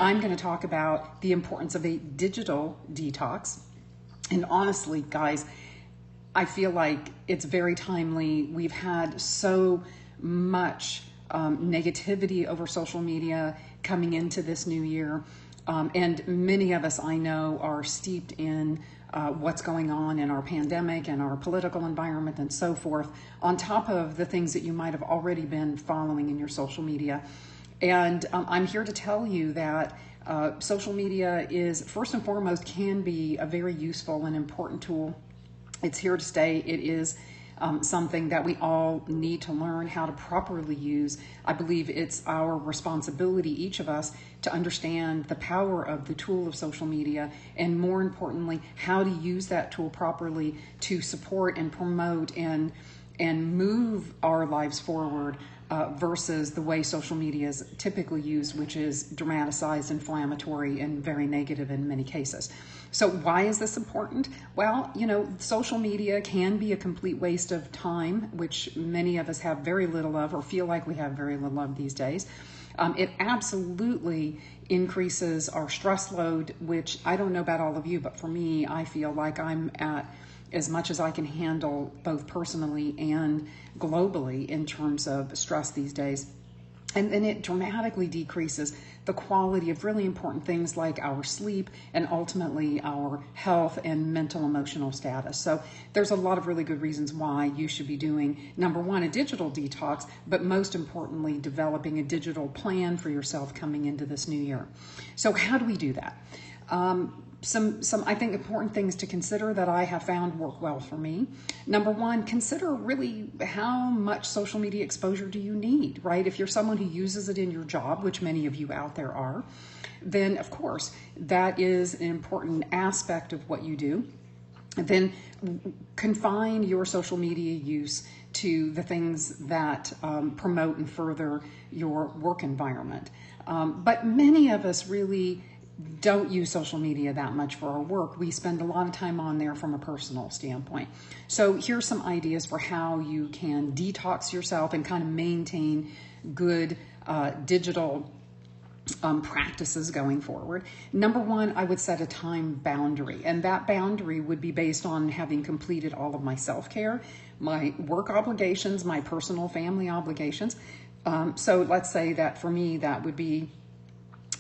I'm going to talk about the importance of a digital detox. And honestly, guys, I feel like it's very timely. We've had so much negativity over social media coming into this new year. And many of us, I know, are steeped in what's going on in our pandemic and our political environment and so forth, on top of the things that you might have already been following in your social media. And I'm here to tell you that social media is, first and foremost, can be a very useful and important tool. It's here to stay. It is something that we all need to learn how to properly use. I believe it's our responsibility, each of us, to understand the power of the tool of social media, and more importantly, how to use that tool properly to support and promote and move our lives forward versus the way social media is typically used, which is dramatized, inflammatory, and very negative in many cases. So why is this important? Well, social media can be a complete waste of time, which many of us have very little of, or feel like we have very little of these days. It absolutely increases our stress load, which I don't know about all of you, but for me, I feel like I'm at as much as I can handle, both personally and globally, in terms of stress these days. And then it dramatically decreases the quality of really important things like our sleep and ultimately our health and mental emotional status. So there's a lot of really good reasons why you should be doing, number one, a digital detox, but most importantly, developing a digital plan for yourself coming into this new year. So how do we do that? Some I think important things to consider that I have found work well for me. Number one, consider really how much social media exposure do you need, right? If you're someone who uses it in your job, which many of you out there are, then of course that is an important aspect of what you do. Then confine your social media use to the things that promote and further your work environment. But many of us really don't use social media that much for our work. We spend a lot of time on there from a personal standpoint. So here's some ideas for how you can detox yourself and kind of maintain good digital practices going forward. Number one, I would set a time boundary, and that boundary would be based on having completed all of my self-care, my work obligations, my personal family obligations. So let's say that for me, that would be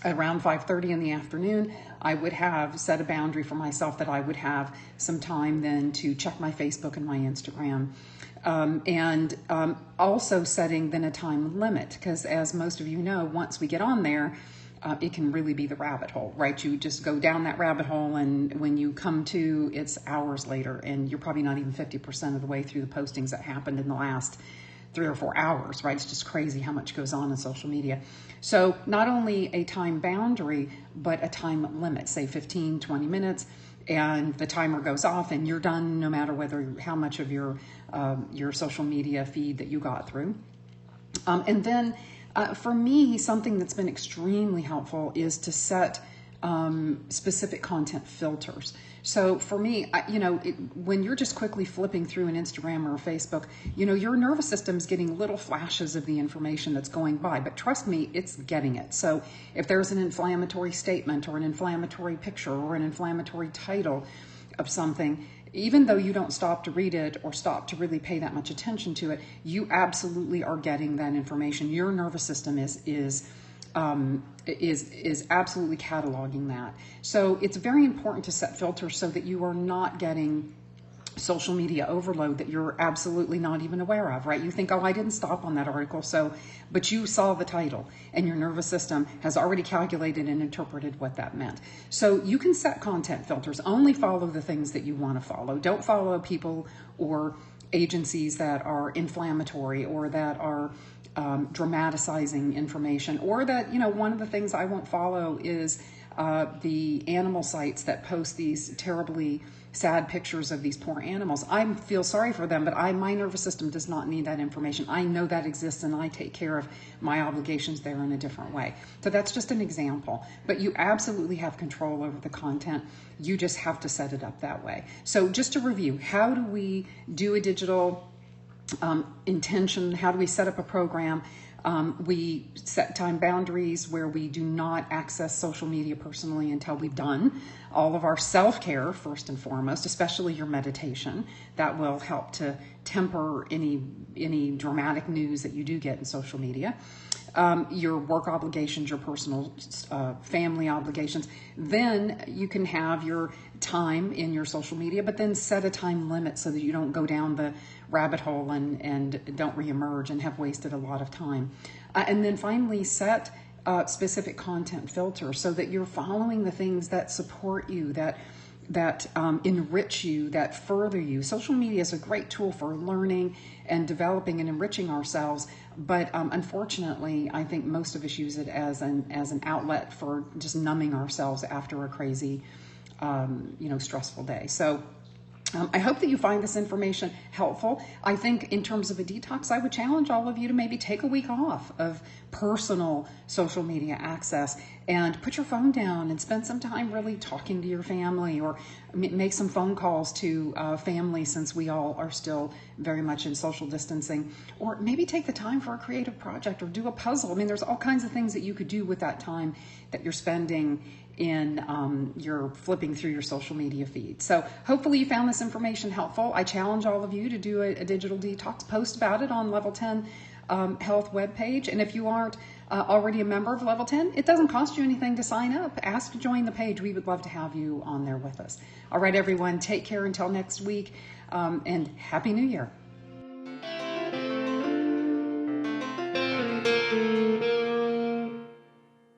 around 5:30 in the afternoon. I would have set a boundary for myself that I would have some time then to check my Facebook and my Instagram. And also setting then a time limit, because as most of you know, once we get on there, it can really be the rabbit hole, right? You just go down that rabbit hole, and when you come to, it's hours later, and you're probably not even 50% of the way through the postings that happened in the last 3 or 4 hours, right? It's just crazy how much goes on in social media. So not only a time boundary, but a time limit, say 15, 20 minutes, and the timer goes off and you're done no matter how much of your social media feed that you got through. And then for me, something that's been extremely helpful is to set specific content filters. So for me, when you're just quickly flipping through an Instagram or a Facebook, your nervous system's getting little flashes of the information that's going by, but trust me, it's getting it. So if there's an inflammatory statement or an inflammatory picture or an inflammatory title of something, even though you don't stop to read it or stop to really pay that much attention to it, you absolutely are getting that information. Your nervous system is absolutely cataloging that. So it's very important to set filters so that you are not getting social media overload that you're absolutely not even aware of, right? You think, oh, I didn't stop on that article, but you saw the title and your nervous system has already calculated and interpreted what that meant. So you can set content filters. Only follow the things that you want to follow. Don't follow people or agencies that are inflammatory or that are dramatizing information, or that, one of the things I won't follow is the animal sites that post these terribly sad pictures of these poor animals. I feel sorry for them, but my nervous system does not need that information. I know that exists, and I take care of my obligations there in a different way. So that's just an example, but you absolutely have control over the content. You just have to set it up that way. So just to review, how do we do a digital intention? How do we set up a program? We set time boundaries where we do not access social media personally until we've done all of our self-care first and foremost, especially your meditation. That will help to temper any dramatic news that you do get in social media. Your work obligations, your personal family obligations. Then you can have your time in your social media, but then set a time limit so that you don't go down the rabbit hole and don't reemerge and have wasted a lot of time. And then finally set specific content filters so that you're following the things that support you, that enrich you, that further you. Social media is a great tool for learning and developing and enriching ourselves, but unfortunately, I think most of us use it as an outlet for just numbing ourselves after a crazy, stressful day. So I hope that you find this information helpful. I think in terms of a detox, I would challenge all of you to maybe take a week off of personal social media access and put your phone down and spend some time really talking to your family, or make some phone calls to family, since we all are still very much in social distancing, or maybe take the time for a creative project or do a puzzle. I mean, there's all kinds of things that you could do with that time that you're spending in you're flipping through your social media feed. So hopefully you found this information helpful. I challenge all of you to do a digital detox, post about it on Level 10 Health webpage. And if you aren't already a member of Level 10, it doesn't cost you anything to sign up. Ask to join the page. We would love to have you on there with us. All right, everyone, take care until next week, and Happy New Year.